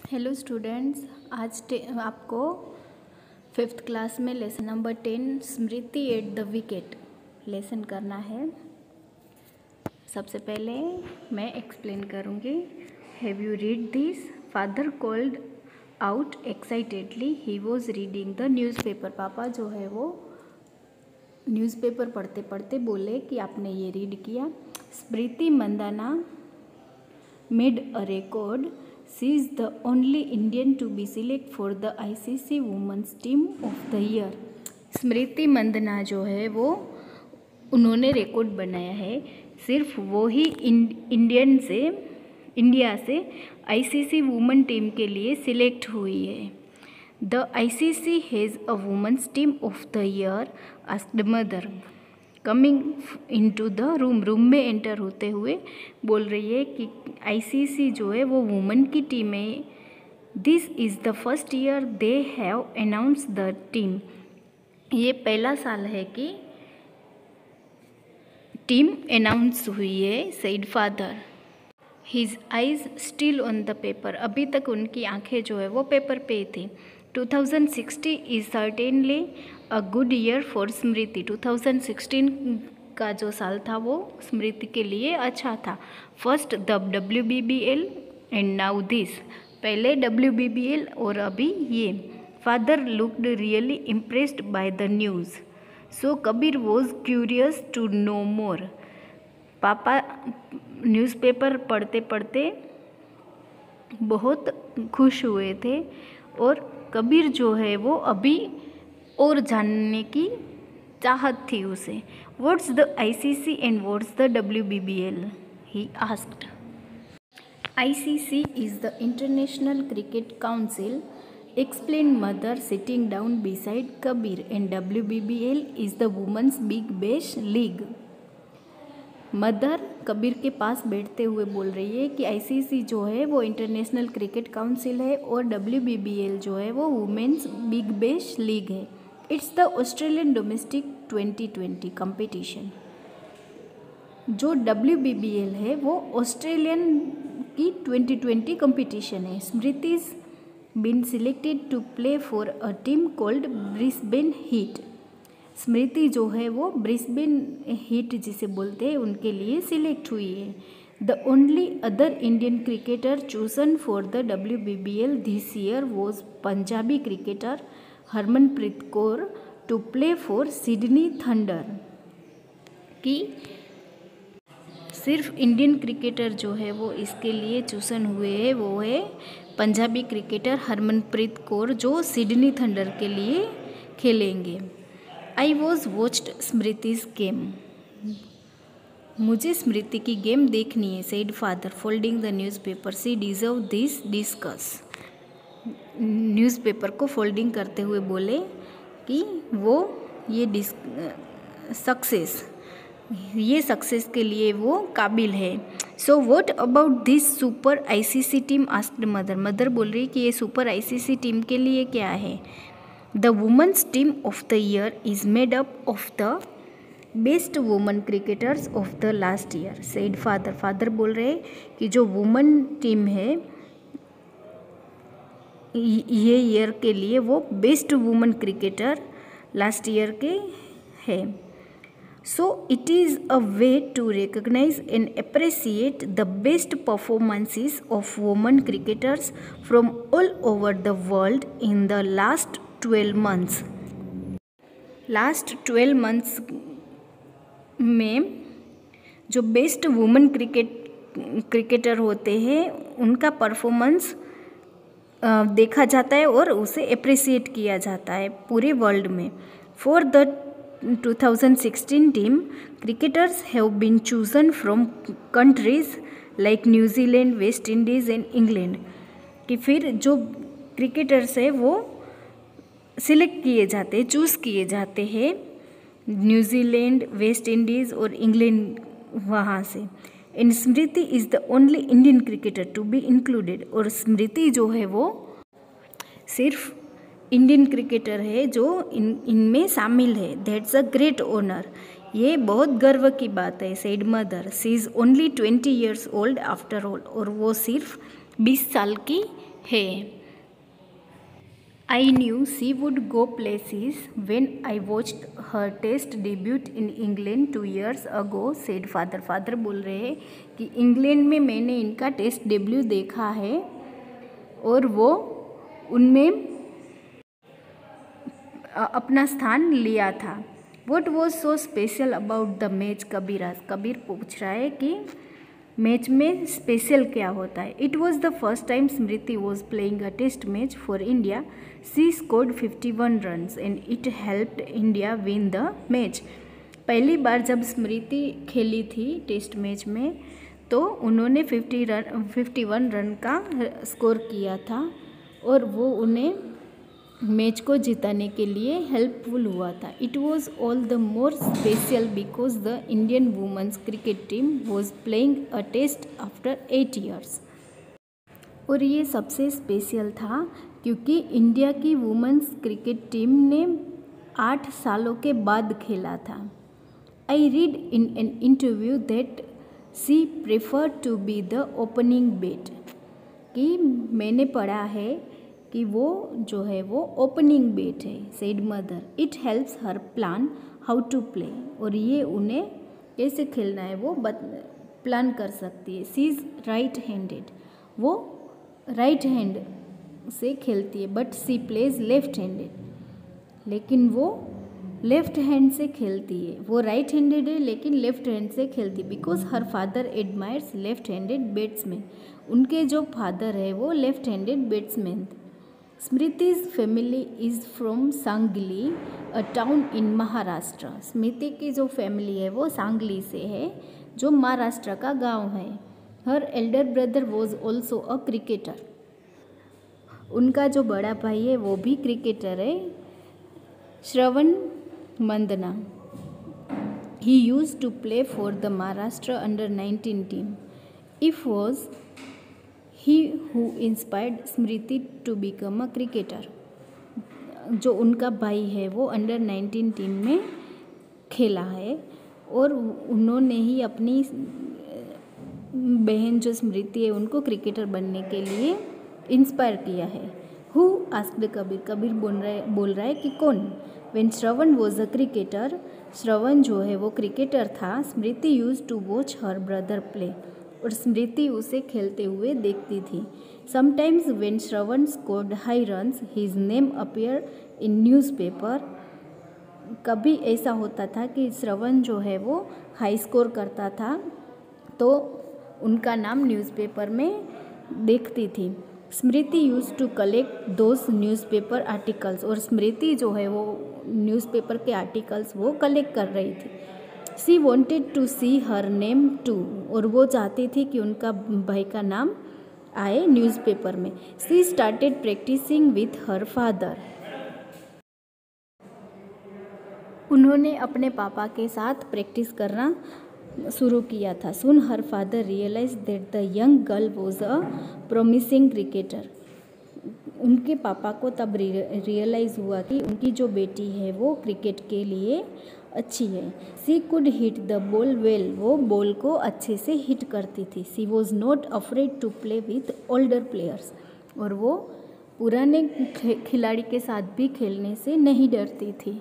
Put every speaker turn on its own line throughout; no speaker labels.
Hello students, आज आपको 5th class में lesson number 10 Smriti at the wicket lesson करना है। सबसे पहले मैं एक्सप्लेन करूँगी। Have you read this? Father called out excitedly, he was reading the newspaper. पापा जो है वो न्यूज़पेपर पढ़ते पढ़ते बोले कि आपने ये रीड किया। Smriti Mandhana made a record. She is the only Indian to be selected for the ICC Women's Team of the Year. Smriti Mandhana जो है वो उन्होंने रिकॉर्ड बनाया है। सिर्फ वो ही इंडिया से ICC वुमेन टीम के लिए सिलेक्ट हुई है। The ICC has a women's team of the year asked mother coming into the room में एंटर होते हुए बोल रही है कि ICC जो है वो वुमेन की टीम है। This is the first year they have announce the team. ये पहला साल है कि टीम अनाउंस हुई है, said father. His eyes still on the paper, अभी तक उनकी आंखें जो है वो पेपर पे थी। 2016 is certainly a good year for Smriti. 2016 का जो साल था वो स्मृति के लिए अच्छा था। First the WBBL and now this, पहले WBBL और अभी ये। Father looked really impressed by the news, so Kabir was curious to know more. पापा न्यूज़पेपर पढ़ते पढ़ते बहुत खुश हुए थे और कबीर जो है वो अभी और जानने की चाहत थी उसे। What's the ICC and what's the WBBL? He asked. ICC is the international cricket council, explain mother sitting down beside Kabir, and WBBL is the women's big bash league. Mother Kabir के पास बैठते हुए बोल रही है कि ICC जो है वो इंटरनेशनल क्रिकेट काउंसिल है और WBBL जो है वो वुमेन्स बिग बैश लीग है। It's the Australian domestic 2020 competition. जो WBBL है वो ऑस्ट्रेलियन की 2020 कंपटीशन है। Smriti's been selected to play for a team called Brisbane Heat. Smriti जो है वो ब्रिस्बेन हीट जिसे बोलते हैं उनके लिए सिलेक्ट हुई है। The only other Indian cricketer chosen for the WBBL this year was Punjabi cricketer Harmanpreet Kaur to play for Sydney Thunder. कि सिर्फ इंडियन क्रिकेटर जो है वो इसके लिए चूजन हुए हैं, वो है पंजाबी क्रिकेटर हरमनप्रीत कौर जो सिडनी थंडर के लिए खेलेंगे। I was watched Smriti's game, मुझे स्मृति की गेम देखनी है, said father folding the newspaper. She deserve this discuss. Newspaper को फोल्डिंग करते हुए बोले कि वो ये सक्सेस के लिए वो काबिल है। So what about this super ICC team? Asked mother. Mother बोल रही कि ये सुपर ICC टीम के लिए क्या है? The women's team of the year is made up of the best women cricketers of the last year, said father. Father बोल रहे कि जो वुमेन टीम है ये ईयर के लिए वो best women cricketer last year के है। So it is a way to recognise and appreciate the best performances of women cricketers from all over the world in the last 12 months। Last 12 months में जो best women cricketer होते हैं उनका performance देखा जाता है और उसे अप्रिसिएट किया जाता है पूरे वर्ल्ड में। For the 2016 team, cricketers have been chosen from countries like New Zealand, West Indies and England. कि फिर जो क्रिकेटर्स है वो सिलेक्ट किए जाते, चूज़ किए जाते हैं न्यूजीलैंड, वेस्ट इंडीज़ और इंग्लैंड वहाँ से। In Smriti is the only Indian cricketer to be included, और स्मृति जो है वो सिर्फ इंडियन क्रिकेटर है जो इनमें शामिल है। दैट्स अ ग्रेट ऑनर, ये बहुत गर्व की बात है, said mother. She is only 20 years old after all, और वो सिर्फ 20 साल की है। I knew she would go places when I watched her test debut in England 2 years ago, said father. Father बोल रहे हैं कि इंग्लैंड में मैंने इनका टेस्ट डेब्यू देखा है और वो उनमें अपना स्थान लिया था। What was so special about the match? Kabir पूछ रहा है कि मैच में स्पेशल क्या होता है। It was the first time Smriti was playing a test match for India. She scored 51 runs and it helped India win the match. पहली बार जब स्मृति खेली थी टेस्ट मैच में तो उन्होंने 51 रन का स्कोर किया था और वो उन्हें मैच को जिताने के लिए हेल्पफुल हुआ था। It was all the more special because the Indian women's cricket team was playing a test after 8 years। और ये सबसे स्पेशल था क्योंकि इंडिया की वुमेन्स क्रिकेट टीम ने 8 सालों के बाद खेला था। I read in an interview that she prefer to be the opening bat, कि मैंने पढ़ा है कि वो जो है वो ओपनिंग बैट है, said mother. It helps her plan how to play, और ये उन्हें कैसे खेलना है वो प्लान कर सकती है। सी इज़ राइट हैंडेड, वो राइट हैंड से खेलती है, but she plays left handed, लेकिन वो लेफ्ट हैंड से खेलती है। वो राइट हैंडेड है लेकिन लेफ्ट हैंड से खेलती है। Because her father admires left handed batsman, उनके जो फादर है वो लेफ्ट हैंडेड बैट्समैन थे। स्मृति's family is from Sangli, a town in Maharashtra. स्मृति की जो फैमिली है वो सांगली से है, जो महाराष्ट्र का गांव है। Her elder brother was also a cricketer, उनका जो बड़ा भाई है वो भी क्रिकेटर है, Shravan Mandhana. He used to play for the Maharashtra under 19 team. It was he who inspired Smriti to become a cricketer. जो उनका भाई है वो अंडर 19 टीम में खेला है और उन्होंने ही अपनी बहन जो स्मृति है उनको क्रिकेटर बनने के लिए इंस्पायर किया है। हु आस्क्ड कबीर बोल रहा है कि कौन। When Shravan was a cricketer, Shravan जो है वो क्रिकेटर था, Smriti used to watch her brother play, और स्मृति उसे खेलते हुए देखती थी। Sometimes when Shravan scored high runs his name appear in newspaper. कभी ऐसा होता था कि श्रवण जो है वो हाई स्कोर करता था तो उनका नाम न्यूज़पेपर में देखती थी। Smriti used to collect those newspaper articles, और स्मृति जो है वो न्यूज़पेपर के आर्टिकल्स वो कलेक्ट कर रही थी। She wanted to see her name too, और वो चाहती थी कि उनका भाई का नाम आए न्यूज़पेपर में। She started practising with her father. उन्होंने अपने पापा के साथ प्रैक्टिस करना शुरू किया था। Soon her father realise that the young girl was a promising cricketer. उनके पापा को तब रियलाइज़ हुआ कि उनकी जो बेटी है वो क्रिकेट के लिए अच्छी है। She could hit the ball well, वो बॉल को अच्छे से हिट करती थी। She was not afraid to play with older players, और वो पुराने खिलाड़ी के साथ भी खेलने से नहीं डरती थी।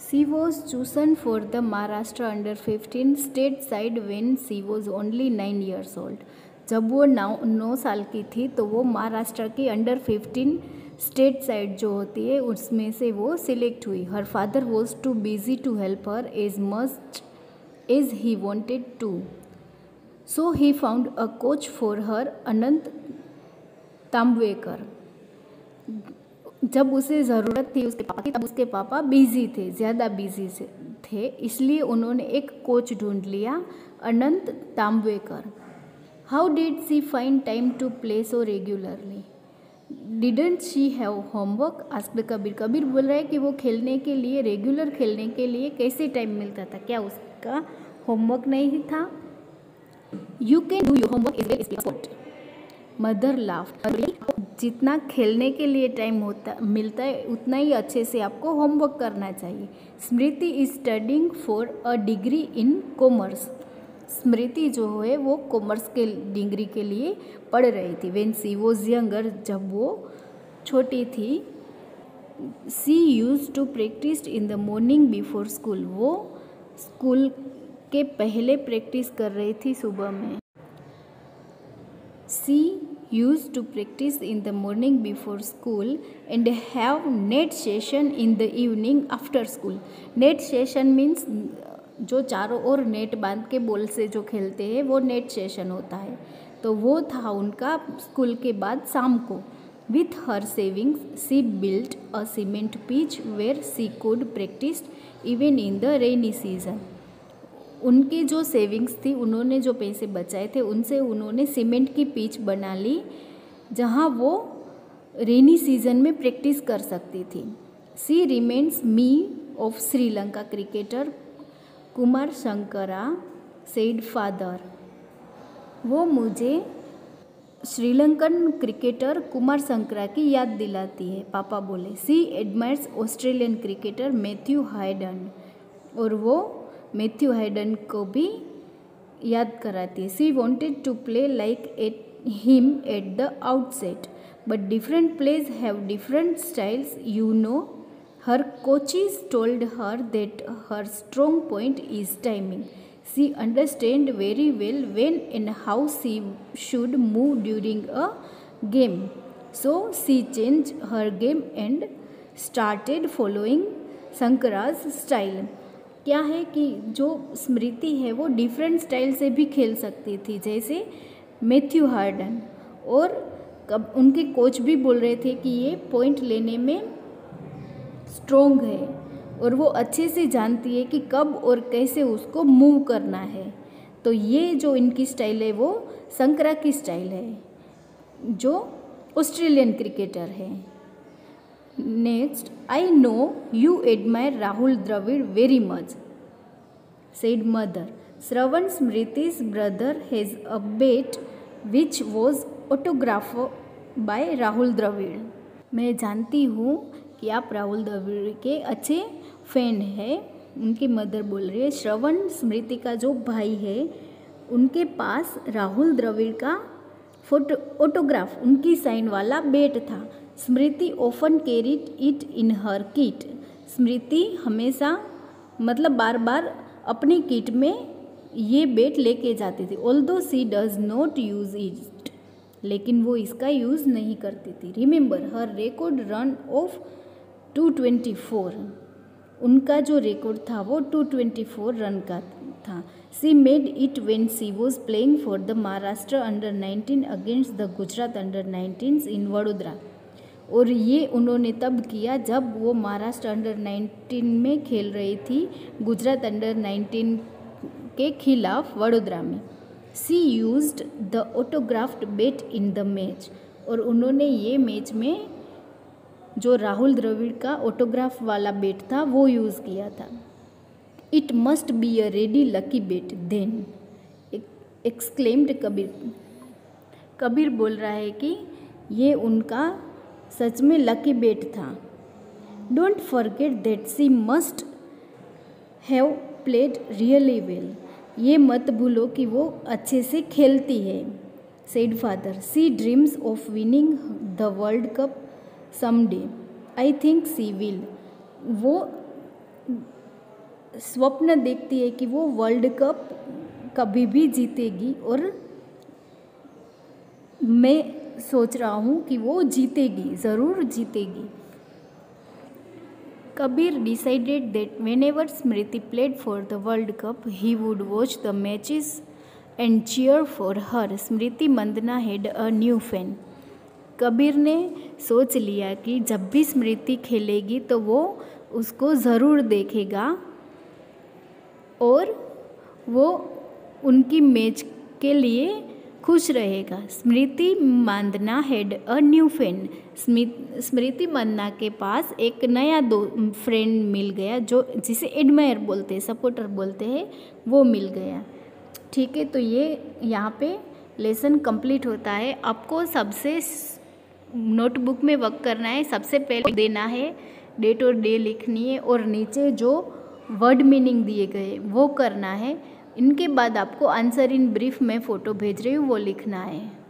She was chosen for the Maharashtra under 15 state side when she was only 9 years old. जब वो 9 साल की थी तो वो महाराष्ट्र की अंडर 15 स्टेट साइड जो होती है उसमें से वो सिलेक्ट हुई। Her father was too busy to help her as much as he wanted to, so he found a coach for her, Anant Tambwekar. जब उसे ज़रूरत थी उसके पापा की तब उसके पापा बिजी थे, ज़्यादा बिजी थे, इसलिए उन्होंने एक कोच ढूंढ लिया, Anant Tambwekar. How did she find time to play so regularly? Didn't she have homework? Asked Kabir. Kabir बोल रहा है कि वो खेलने के लिए, रेगुलर खेलने के लिए कैसे टाइम मिलता था, क्या उसका होमवर्क नहीं था? You can do your homework is well sport. Mother laughed. जितना खेलने के लिए टाइम मिलता है उतना ही अच्छे से आपको होमवर्क करना चाहिए। Smriti is studying for a degree in commerce. Smriti जो है वो कॉमर्स के डिग्री के लिए पढ़ रही थी। व्हेन शी वॉज यंगर, जब वो छोटी थी। She use to practice in the morning before school, वो स्कूल के पहले प्रैक्टिस कर रही थी सुबह में। She use to practice in the morning before school and have net session in the evening after school. Net session means जो चारों ओर नेट बांध के बॉल से जो खेलते हैं वो नेट सेशन होता है। तो वो था उनका स्कूल के बाद शाम को। With her savings she built a cement pitch where she could practice even in the rainy season. उनकी जो सेविंग्स थी, उन्होंने जो पैसे बचाए थे उनसे उन्होंने सीमेंट की पिच बना ली जहाँ वो रेनी सीजन में प्रैक्टिस कर सकती थी। She reminds me of Sri Lanka cricketer Kumar Sangakkara said father. वो मुझे श्रीलंकन क्रिकेटर कुमार संकरा की याद दिलाती है, पापा बोले। She admires Australian cricketer Matthew Hayden, और वो मैथ्यू हाइडन को भी याद कराती है। She wanted to play like him at the outset, but different players have different styles, you know. Her coaches told her that her strong point is timing. She understands very well when and how she should move during a game. So she changed her game and started following Sankara's style. क्या है कि जो स्मृति है वो different style से भी खेल सकती थी, जैसे मैथ्यू हार्डन। और उनके कोच भी बोल रहे थे कि ये पॉइंट लेने में स्ट्रोंग है और वो अच्छे से जानती है कि कब और कैसे उसको मूव करना है। तो ये जो इनकी स्टाइल है वो संकरा की स्टाइल है, जो ऑस्ट्रेलियन क्रिकेटर है। Next, I know you admire Rahul Dravid very much, said mother. Shravan Smriti's brother has a bat which was autograph by Rahul Dravid. मैं जानती हूँ कि आप राहुल द्रविड़ के अच्छे फैन हैं, उनकी मदर बोल रही है। श्रवण स्मृति का जो भाई है उनके पास राहुल द्रविड़ का ऑटोग्राफ, उनकी साइन वाला बेट था। Smriti often carried it in her kit. Smriti हमेशा मतलब बार बार अपनी किट में ये बेट लेके जाती थी। Although she does not use it, लेकिन वो इसका यूज़ नहीं करती थी। Remember her record run of 224, उनका जो रिकॉर्ड था वो 224 रन का था। सी made it when she was playing for the Maharashtra under 19 against the Gujarat under 19 इन वडोदरा। और ये उन्होंने तब किया जब वो महाराष्ट्र अंडर 19 में खेल रही थी गुजरात अंडर 19 के खिलाफ वडोदरा में। She used the autographed bat in the match, और उन्होंने ये मैच में जो राहुल द्रविड़ का ऑटोग्राफ वाला बेट था वो यूज़ किया था। It must be a really lucky bat then, exclaimed Kabir. Kabir बोल रहा है कि ये उनका सच में लकी बेट था। Don't forget that she must have played really well, ये मत भूलो कि वो अच्छे से खेलती है, said father. She dreams of winning the world cup someday, I think she will. वो स्वप्न देखती है कि वो वर्ल्ड कप कभी भी जीतेगी, और मैं सोच रहा हूँ कि वो जीतेगी, ज़रूर जीतेगी। Kabir decided that whenever Smriti played for the World Cup, he would watch the matches and cheer for her. Smriti Mandana had a new fan. Kabir ने सोच लिया कि जब भी स्मृति खेलेगी तो वो उसको ज़रूर देखेगा और वो उनकी मैच के लिए खुश रहेगा। स्मृति Mandhana had a new friend. स्मृति मंदना के पास एक नया फ्रेंड मिल गया, जो जिसे एडमायर बोलते हैं, सपोर्टर बोलते हैं, वो मिल गया। ठीक है, तो ये यहाँ पे लेसन कंप्लीट होता है। आपको सबसे नोटबुक में वर्क करना है, सबसे पहले देना है डेट और डे लिखनी है, और नीचे जो वर्ड मीनिंग दिए गए वो करना है। इनके बाद आपको आंसर इन ब्रीफ में फ़ोटो भेज रही हूँ वो लिखना है।